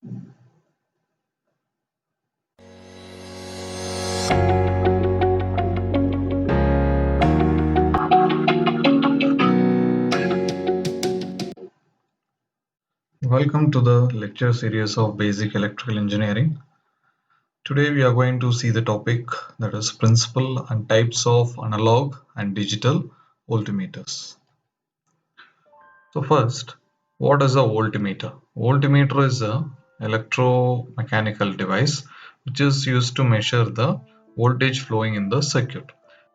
Welcome to the lecture series of Basic Electrical Engineering. Today we are going to see the topic that is principle and types of analog and digital voltmeters. So first, what is a voltmeter? Voltmeter is a electromechanical device which is used to measure the voltage flowing in the circuit.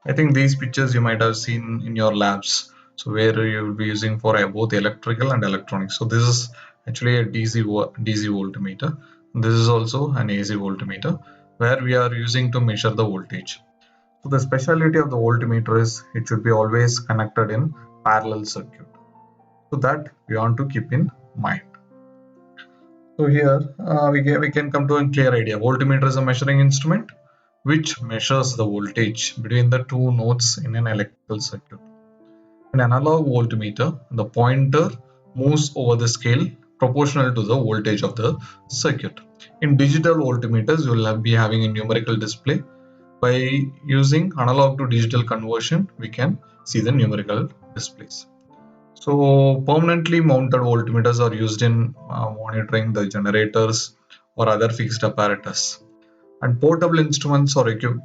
I think these pictures you might have seen in your labs. So where you will be using for both electrical and electronics. So this is actually a DC voltmeter. This is also an AC voltmeter where we are using to measure the voltage. So the speciality of the voltmeter is it should be always connected in parallel circuit. So that we want to keep in mind. So here we can come to a clear idea. Voltmeter is a measuring instrument which measures the voltage between the two nodes in an electrical circuit. In analog voltmeter, the pointer moves over the scale proportional to the voltage of the circuit. In digital voltmeters, you will be having a numerical display. By using analog to digital conversion, we can see the numerical displays. So permanently mounted voltmeters are used in monitoring the generators or other fixed apparatus. And portable instruments are equipped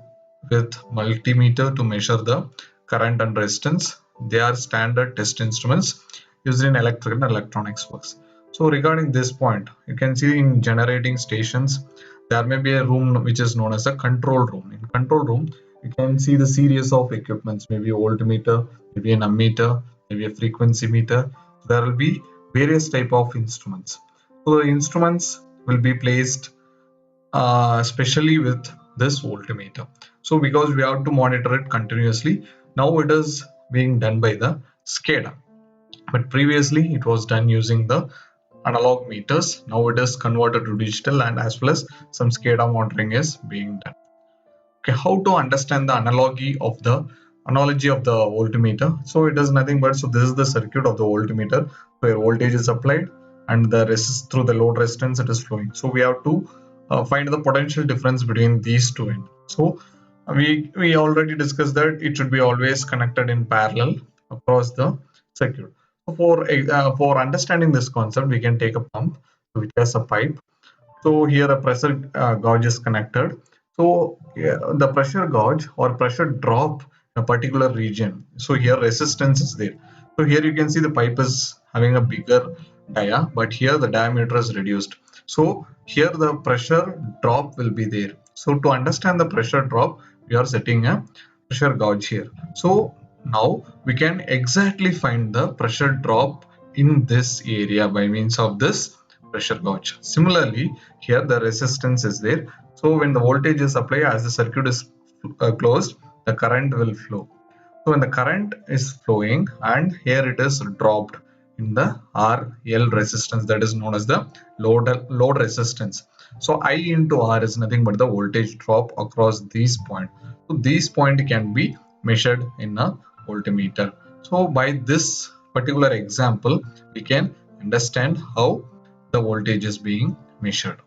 with multimeter to measure the current and resistance. They are standard test instruments used in electrical and electronics works. So regarding this point, you can see in generating stations, there may be a room which is known as a control room. In control room, you can see the series of equipments, maybe a voltmeter, maybe an ammeter, maybe a frequency meter. There will be various type of instruments. So the instruments will be placed especially with this voltmeter. So because we have to monitor it continuously, now it is being done by the SCADA. But previously it was done using the analog meters. Now it is converted to digital, and as well as some SCADA monitoring is being done. Okay, how to understand the analogy of the voltmeter? So it is nothing but, so this is the circuit of the voltmeter where voltage is applied and the resist through the load resistance it is flowing. So we have to find the potential difference between these two ends. So we already discussed that it should be always connected in parallel across the circuit. So for understanding this concept, we can take a pump which has a pipe. So here a pressure gauge is connected. So the pressure gauge or pressure drop in a particular region. So here resistance is there. So here you can see the pipe is having a bigger dia, but here the diameter is reduced. So here the pressure drop will be there. So to understand the pressure drop, we are setting a pressure gauge here. So now we can exactly find the pressure drop in this area by means of this pressure gauge. Similarly, here the resistance is there. So when the voltage is applied, as the circuit is closed, the current will flow. So when the current is flowing and here it is dropped in the RL resistance, that is known as the load resistance. So I into R is nothing but the voltage drop across these points. So these point can be measured in a voltmeter. So by this particular example, we can understand how the voltage is being measured.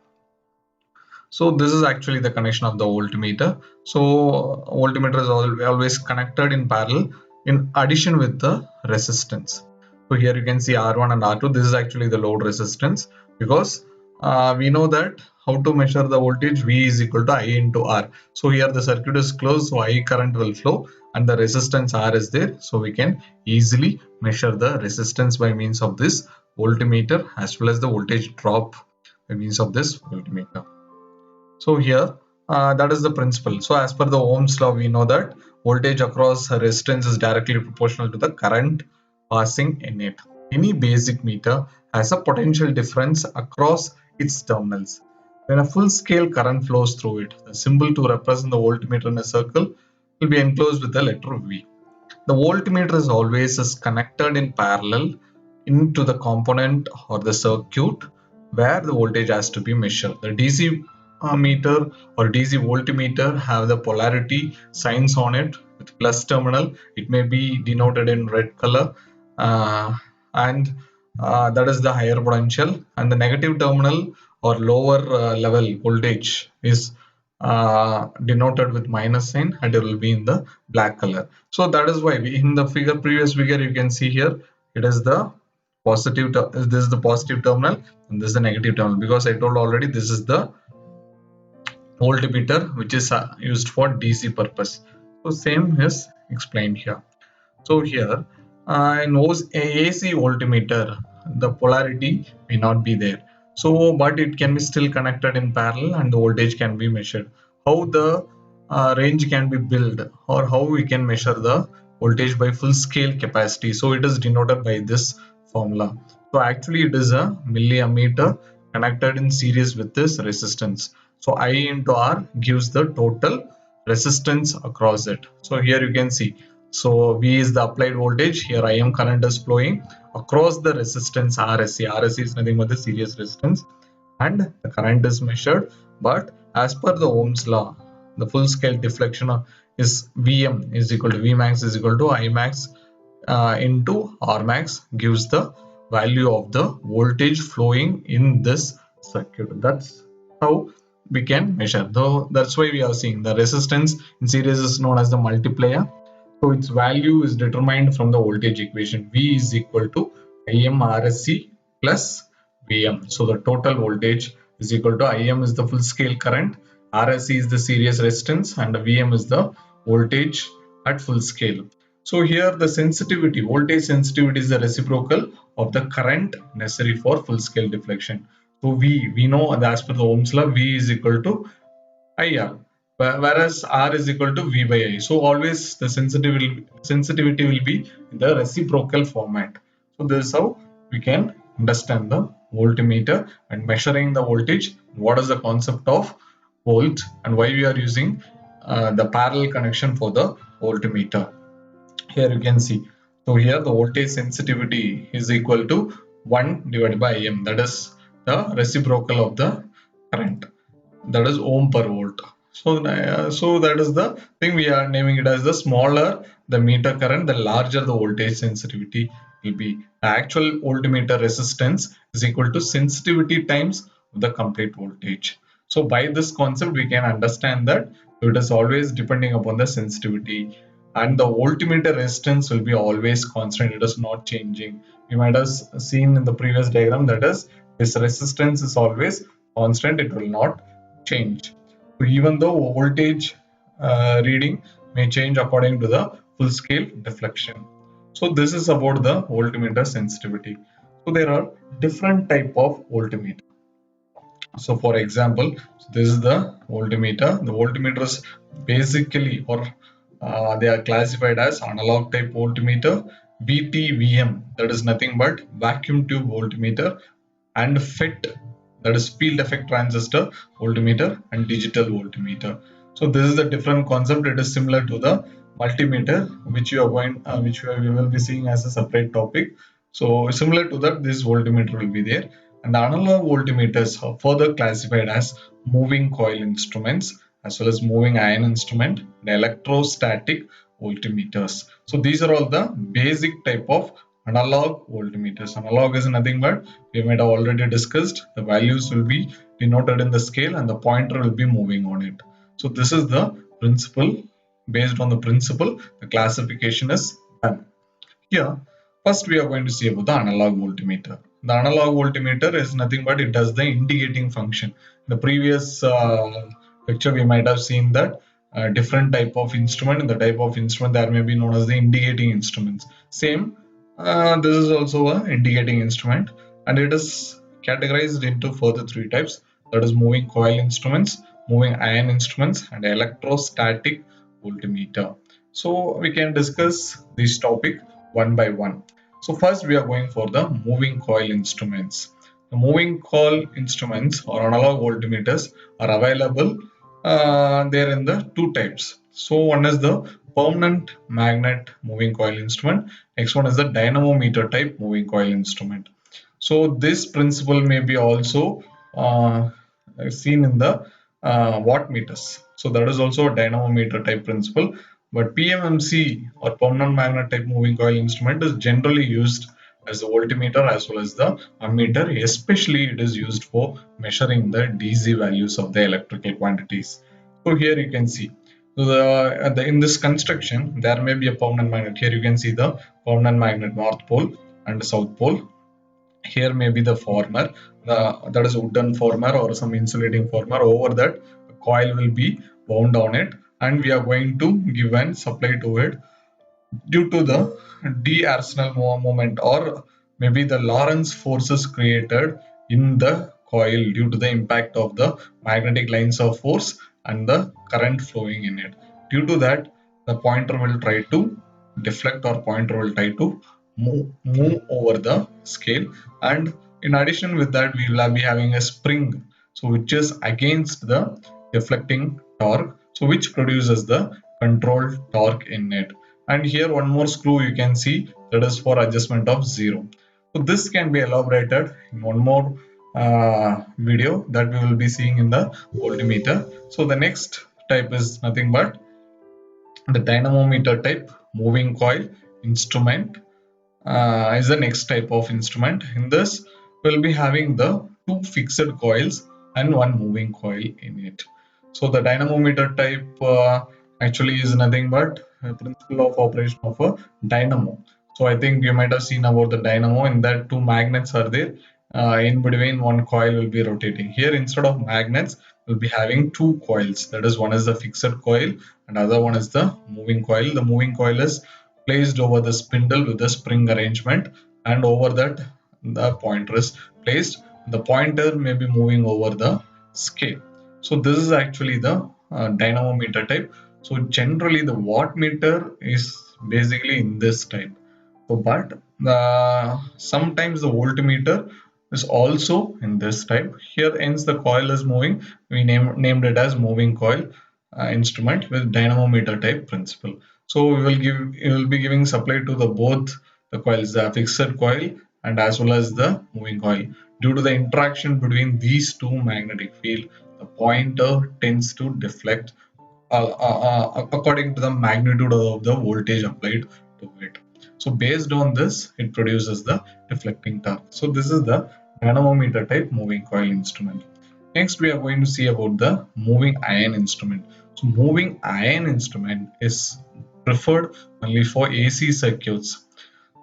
So this is actually the connection of the voltmeter. So voltmeter is always connected in parallel in addition with the resistance. So here you can see R1 and R2. This is actually the load resistance, because we know that how to measure the voltage. V is equal to I into R. So here the circuit is closed, so I current will flow and the resistance R is there. So we can easily measure the resistance by means of this voltmeter, as well as the voltage drop by means of this voltmeter. So here that is the principle. So as per the Ohm's law, we know that voltage across a resistance is directly proportional to the current passing in it. Any basic meter has a potential difference across its terminals. When a full scale current flows through it, the symbol to represent the voltmeter in a circle will be enclosed with the letter V. The voltmeter is always connected in parallel into the component or the circuit where the voltage has to be measured. The DC meter or DC voltmeter have the polarity signs on it with plus terminal. It may be denoted in red color, and that is the higher potential, and the negative terminal or lower level voltage is denoted with minus sign, and it will be in the black color. So that is why in the previous figure, you can see here it is the positive. This is the positive terminal, and this is the negative terminal, because I told already this is the voltmeter which is used for DC purpose. So same is explained here. So here in AC voltmeter, the polarity may not be there. So, but it can be still connected in parallel, and the voltage can be measured. How the range can be built, or how we can measure the voltage by full scale capacity. So it is denoted by this formula. So actually it is a milliammeter connected in series with this resistance. So I into R gives the total resistance across it. So here you can see, so V is the applied voltage. Here IM current is flowing across the resistance RSC. RSC is nothing but the series resistance, and the current is measured. But as per the Ohm's law, the full scale deflection is Vm is equal to Vmax is equal to Imax into Rmax, gives the value of the voltage flowing in this circuit. That's how we can measure. Though that's why we are seeing the resistance in series is known as the multiplier. So its value is determined from the voltage equation. V is equal to Im RSC plus Vm. So the total voltage is equal to Im is the full scale current, RSC is the series resistance, and Vm is the voltage at full scale. So here the sensitivity, voltage sensitivity is the reciprocal of the current necessary for full scale deflection. So we know that as per the Ohm's law, V is equal to IR, whereas R is equal to V by I. So always the sensitivity will be in the reciprocal format. So this is how we can understand the voltmeter and measuring the voltage. What is the concept of volt, and why we are using the parallel connection for the voltmeter. Here you can see. So here the voltage sensitivity is equal to 1 divided by Im. That is the reciprocal of the current, that is ohm per volt. So that is the thing, we are naming it as the smaller the meter current, the larger the voltage sensitivity will be. The actual voltmeter resistance is equal to sensitivity times the complete voltage. So by this concept we can understand that it is always depending upon the sensitivity, and the voltmeter resistance will be always constant, it is not changing. You might have seen in the previous diagram, that is, this resistance is always constant, it will not change. So even though voltage reading may change according to the full scale deflection. So this is about the voltmeter sensitivity. So there are different type of voltmeter. So for example, this is the voltmeter. The voltmeters basically, or they are classified as analog type voltmeter, VTVM, that is nothing but vacuum tube voltmeter, and FET, that is field effect transistor voltmeter, and digital voltmeter. So this is a different concept. It is similar to the multimeter, which you are going, we will be seeing as a separate topic. So similar to that, this voltmeter will be there. And the analog voltmeters are further classified as moving coil instruments, as well as moving ion instrument, and electrostatic voltmeters. So these are all the basic type of analog voltmeters. Analog is nothing but, we might have already discussed, the values will be denoted in the scale and the pointer will be moving on it. So this is the principle. Based on the principle, the classification is done. Here, first we are going to see about the analog voltmeter. The analog voltmeter is nothing but it does the indicating function. In the previous lecture, we might have seen that different type of instrument. In the type of instrument, there may be known as the indicating instruments. Same, this is also an indicating instrument, and it is categorized into further three types. That is moving coil instruments, moving ion instruments, and electrostatic voltmeter. So we can discuss this topic one by one. So first we are going for the moving coil instruments. The moving coil instruments or analog voltmeters are available there in the two types. So one is the permanent magnet moving coil instrument. Next one is the dynamometer type moving coil instrument. So this principle may be also seen in the watt meters. So that is also a dynamometer type principle. But PMMC or permanent magnet type moving coil instrument is generally used as the voltmeter as well as the ammeter. Especially it is used for measuring the DC values of the electrical quantities. So here you can see, so in this construction there may be a permanent magnet. Here you can see the permanent magnet, north pole and south pole. Here may be the former, that is wooden former or some insulating former. Over that, a coil will be wound on it, and we are going to give and supply to it due to the de-Arsenal moment, or maybe the Lorentz forces created in the coil due to the impact of the magnetic lines of force and the current flowing in it. Due to that, the pointer will try to deflect, or pointer will try to move over the scale. And in addition with that, we will be having a spring, so which is against the deflecting torque, so which produces the controlled torque in it. And here one more screw you can see, that is for adjustment of zero. So this can be elaborated in one more video that we will be seeing in the voltmeter. So the next type is nothing but the dynamometer type moving coil instrument. Is the next type of instrument. In this, we'll be having the two fixed coils and one moving coil in it. So the dynamometer type actually is nothing but a principle of operation of a dynamo. So I think you might have seen about the dynamo. In that, two magnets are there. In between, one coil will be rotating. Here, instead of magnets, we'll be having two coils. That is, one is the fixed coil and other one is the moving coil. The moving coil is placed over the spindle with the spring arrangement, and over that the pointer is placed. The pointer may be moving over the scale. So this is actually the dynamometer type. So generally the wattmeter is basically in this type. So but sometimes the voltmeter is also in this type. Here hence the coil is moving, we named it as moving coil instrument with dynamometer type principle. So we will be giving supply to the both the coils, the fixed coil and as well as the moving coil. Due to the interaction between these two magnetic field, the pointer tends to deflect according to the magnitude of the voltage applied to it. So based on this, it produces the deflecting torque. So this is the dynamometer type moving coil instrument. Next, we are going to see about the moving iron instrument. So moving iron instrument is preferred only for AC circuits,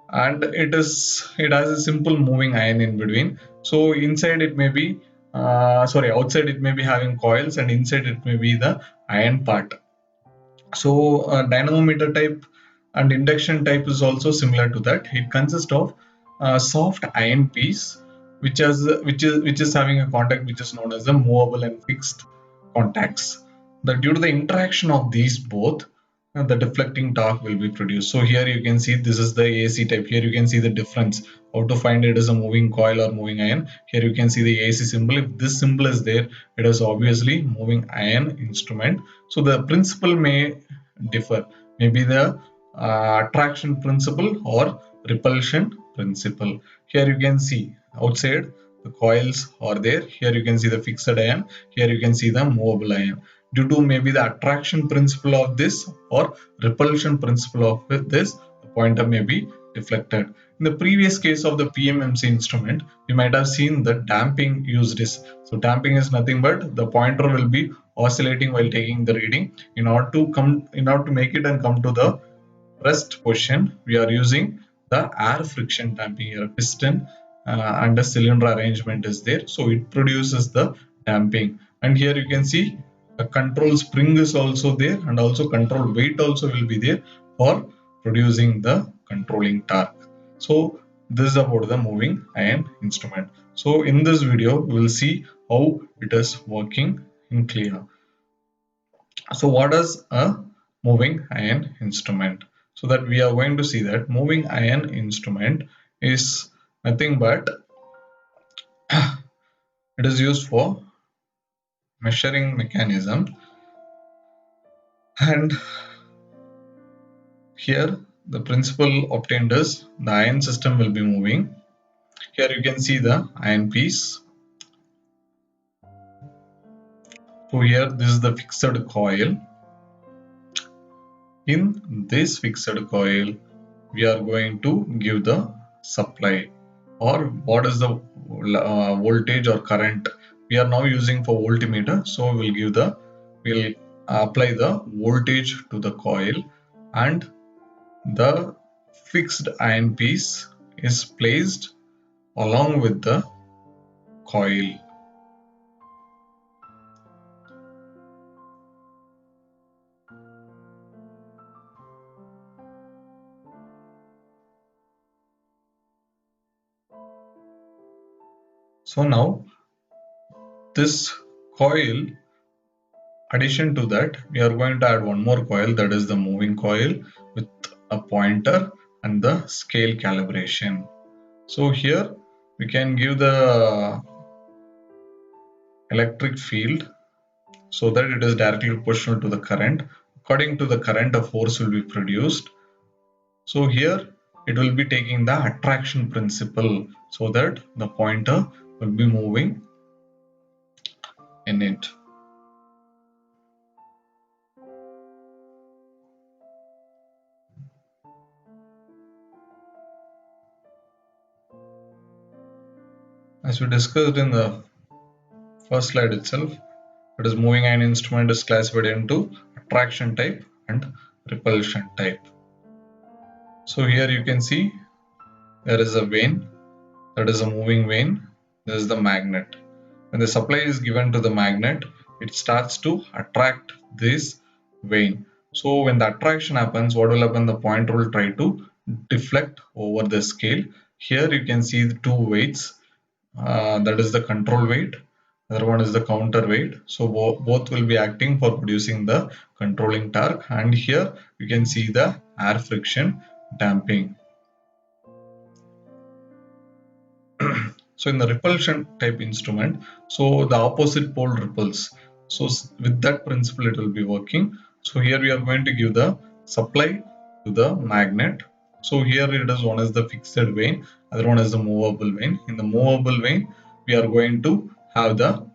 and it has a simple moving iron in between. So inside it may be outside it may be having coils, and inside it may be the iron part. So dynamometer type and induction type is also similar to that. It consists of a soft iron piece which is having a contact which is known as the movable and fixed contacts. That due to the interaction of these both, the deflecting torque will be produced. So here you can see this is the AC type. Here you can see the difference. How to find it is a moving coil or moving iron. Here you can see the AC symbol. If this symbol is there, it is obviously moving iron instrument. So the principle may differ. Maybe the attraction principle or repulsion principle. Here you can see outside the coils are there. Here you can see the fixed iron. Here you can see the movable iron. Due to maybe the attraction principle of this or repulsion principle of this, the pointer may be deflected. In the previous case of the PMMC instrument, you might have seen that damping used is. So damping is nothing but the pointer will be oscillating while taking the reading. In order to make it and come to the rest position, we are using the air friction damping here. A piston and a cylinder arrangement is there, so it produces the damping. And here you can see a control spring is also there, and also control weight also will be there for producing the controlling torque. So this is about the moving iron instrument. So in this video we will see how it is working in clear. So what is a moving iron instrument? So that we are going to see that moving iron instrument is nothing but it is used for measuring mechanism, and here the principle obtained is the iron system will be moving. Here you can see the iron piece. So here this is the fixed coil. In this fixed coil we are going to give the supply, or what is the voltage or current we are now using for voltmeter. So we'll apply the voltage to the coil, and the fixed iron piece is placed along with the coil. So now this coil, addition to that, we are going to add one more coil, that is the moving coil with a pointer and the scale calibration. So here we can give the electric field so that it is directly proportional to the current. According to the current, a force will be produced. So here it will be taking the attraction principle so that the pointer will be moving in it. As we discussed in the first slide itself, it is moving iron instrument is classified into attraction type and repulsion type. So here you can see there is a vane, that is a moving vane. This is the magnet. When the supply is given to the magnet, it starts to attract this vane. So when the attraction happens, what will happen? The pointer will try to deflect over the scale. Here you can see the two weights. That is the control weight. Other one is the counter weight. So both will be acting for producing the controlling torque. And here you can see the air friction damping. So in the repulsion type instrument, so the opposite pole repels. So with that principle it will be working. So here we are going to give the supply to the magnet. So here it is, one is the fixed vane, other one is the movable vane. In the movable vane, we are going to have the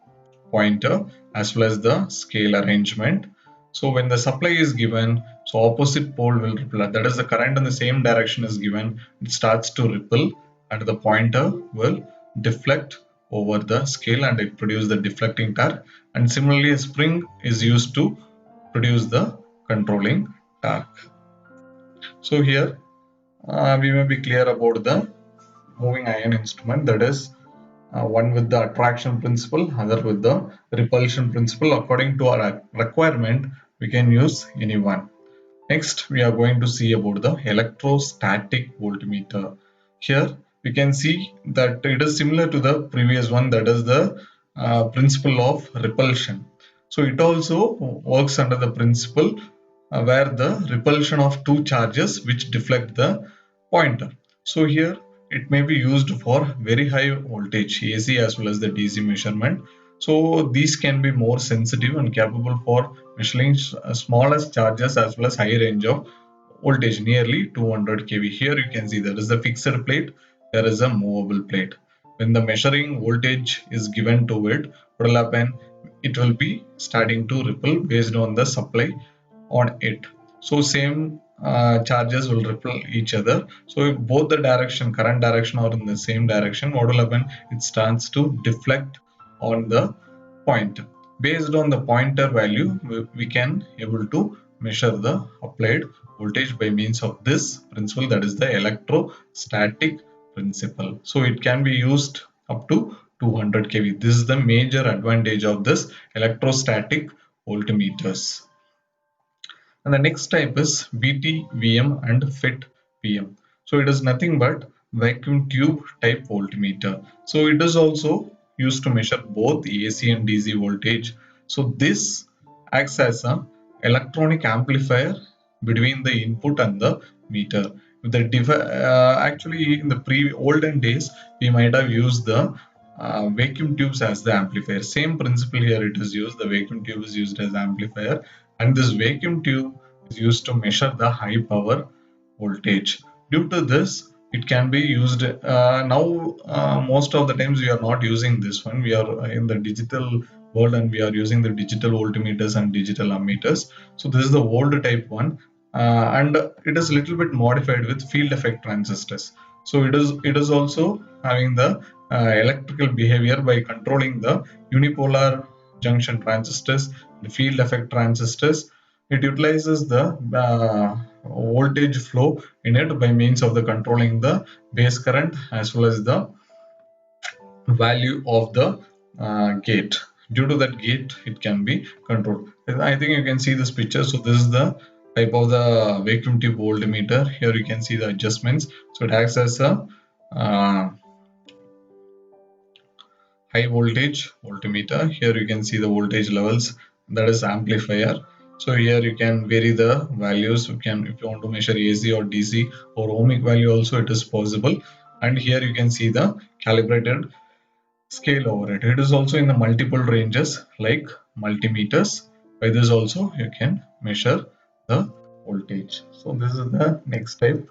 pointer as well as the scale arrangement. So when the supply is given, so opposite pole will repel. That is, the current in the same direction is given. It starts to repel, and the pointer will deflect over the scale, and it produces the deflecting torque. And similarly, a spring is used to produce the controlling torque. So here we may be clear about the moving iron instrument, that is one with the attraction principle, other with the repulsion principle. According to our requirement, we can use any one. Next, we are going to see about the electrostatic voltmeter. Here we can see that it is similar to the previous one, that is the principle of repulsion. So it also works under the principle where the repulsion of two charges which deflect the pointer. So here it may be used for very high voltage AC as well as the DC measurement. So these can be more sensitive and capable for measuring smallest charges as well as high range of voltage, nearly 200 kV. Here you can see there is a fixed plate, there is a movable plate. When the measuring voltage is given to it, what will happen? It will be starting to ripple based on the supply on it. So same charges will repel each other. So if both the current direction are in the same direction, what will happen? It starts to deflect on the pointer. Based on the pointer value, we can able to measure the applied voltage by means of this principle, that is the electrostatic principle. So it can be used up to 200 kV. This is the major advantage of this electrostatic voltmeters. And the next type is VTVM and FET VM. So it is nothing but vacuum tube type voltmeter. So it is also used to measure both AC and DC voltage. So this acts as an electronic amplifier between the input and the meter. Actually, in the olden days, we might have used the vacuum tubes as the amplifier. Same principle here it is used. The vacuum tube is used as amplifier, and this vacuum tube is used to measure the high power voltage. Due to this, it can be used now. Most of the times we are not using this one. We are in the digital world and we are using the digital voltmeters and digital ammeters. So this is the old type one, and it is a little bit modified with field effect transistors. So it is also having the electrical behavior by controlling the unipolar junction transistors, the field effect transistors. It utilizes the voltage flow in it by means of the controlling the base current as well as the value of the gate. Due to that gate, it can be controlled. I think you can see this picture. So this is the type of the vacuum tube voltmeter. Here you can see the adjustments. So it acts as a high voltage voltmeter. Here you can see the voltage levels, that is amplifier. So here you can vary the values. You can, if you want to measure AC or DC or ohmic value also, it is possible. And here you can see the calibrated scale over it. It is also in the multiple ranges like multimeters. By this also you can measure the voltage. So this is the next type.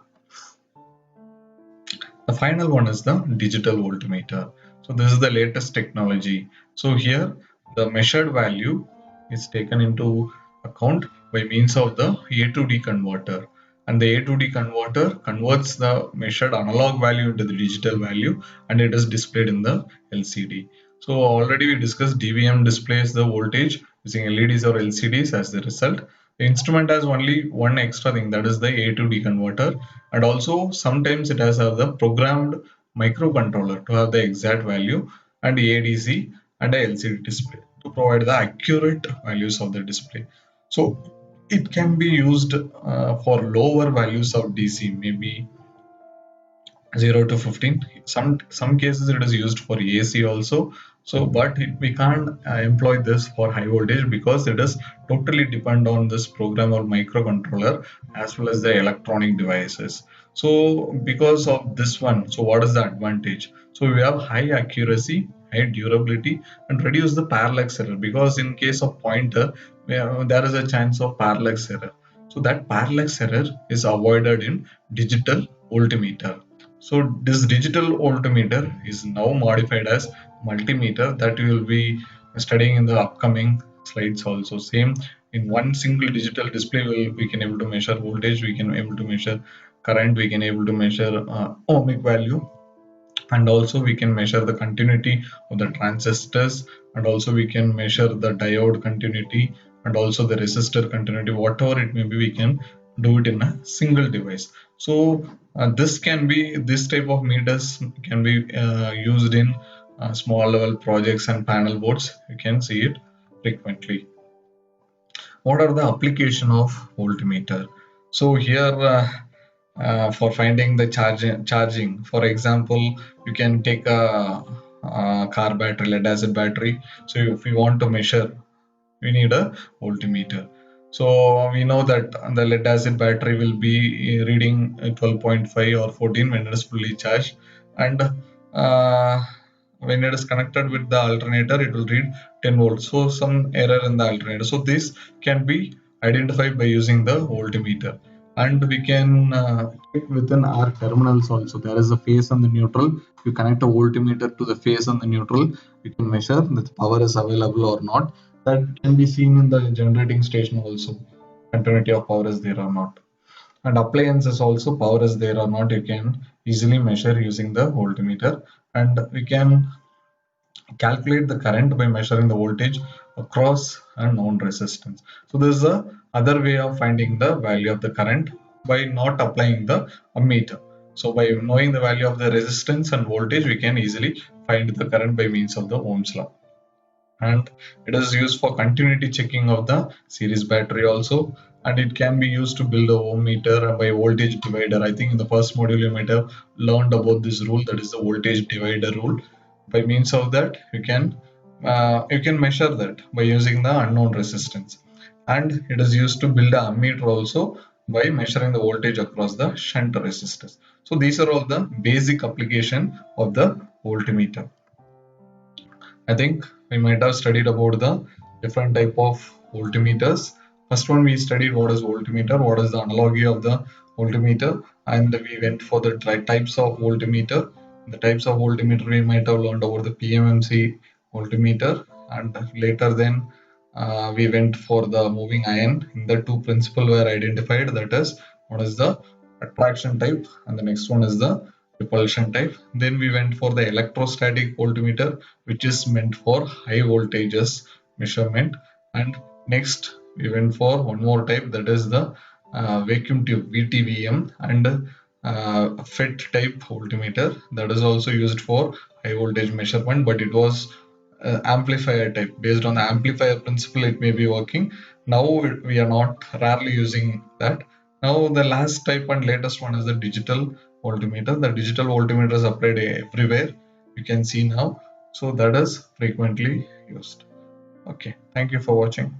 The final one is the digital voltmeter. So this is the latest technology. So here the measured value is taken into account by means of the A to D converter. And the A to D converter converts the measured analog value into the digital value, and it is displayed in the LCD. So already we discussed DVM displays the voltage using LEDs or LCDs as the result. The instrument has only one extra thing, that is the A to D converter, and also sometimes it has the programmed microcontroller to have the exact value, and ADC and a LCD display to provide the accurate values of the display. So it can be used for lower values of DC, maybe 0 to 15. Some cases it is used for AC also. So but we can't employ this for high voltage because it is totally depend on this program or microcontroller as well as the electronic devices. So because of this one, so what is the advantage? So we have high accuracy, high durability, and reduce the parallax error, because in case of pointer there is a chance of parallax error. So that parallax error is avoided in digital voltmeter. So this digital voltmeter is now modified as multimeter, that we will be studying in the upcoming slides also. Same, in one single digital display we can able to measure voltage, we can able to measure current, we can able to measure ohmic value, and also we can measure the continuity of the transistors, and also we can measure the diode continuity and also the resistor continuity. Whatever it may be, we can do it in a single device. So this type of meters can be used in small level projects and panel boards. You can see it frequently. What are the application of voltmeter? So here for finding the charging, for example, you can take a car battery, lead acid battery. So if you want to measure, we need a voltmeter. So we know that the lead acid battery will be reading 12.5 or 14 when it is fully charged, and when it is connected with the alternator, it will read 10 volts. So some error in the alternator. So this can be identified by using the voltmeter, and we can check within our terminals also. There is a phase and the neutral. You connect a voltmeter to the phase and the neutral, you can measure that the power is available or not. That can be seen in the generating station also. Continuity of power is there or not. And appliances also, power is there or not, you can easily measure using the voltmeter. And we can calculate the current by measuring the voltage across a known resistance. So this is a other way of finding the value of the current by not applying the ammeter. So by knowing the value of the resistance and voltage, we can easily find the current by means of the Ohm's law. And it is used for continuity checking of the series battery also, and it can be used to build a ohm meter by voltage divider. I think in the first module you might have learned about this rule, that is the voltage divider rule. By means of that you can measure that by using the unknown resistance, and it is used to build a ammeter also by measuring the voltage across the shunt resistors. So these are all the basic application of the voltmeter. I think we might have studied about the different type of voltmeters. First one, we studied what is voltmeter, what is the analogy of the voltmeter, and we went for the types of voltmeter. The types of voltmeter we might have learned about the PMMC voltmeter, and later then we went for the moving iron. The two principles were identified. That is, one is the attraction type, and the next one is the repulsion type. Then we went for the electrostatic voltmeter, which is meant for high voltages measurement. And next we went for one more type, that is the vacuum tube VTVM and FET type voltmeter, that is also used for high voltage measurement, but it was amplifier type. Based on the amplifier principle, it may be working. Now we are not rarely using that. Now the last type and latest one is the digital voltmeter. The digital voltmeter is applied everywhere, you can see now, so that is frequently used. Okay, thank you for watching.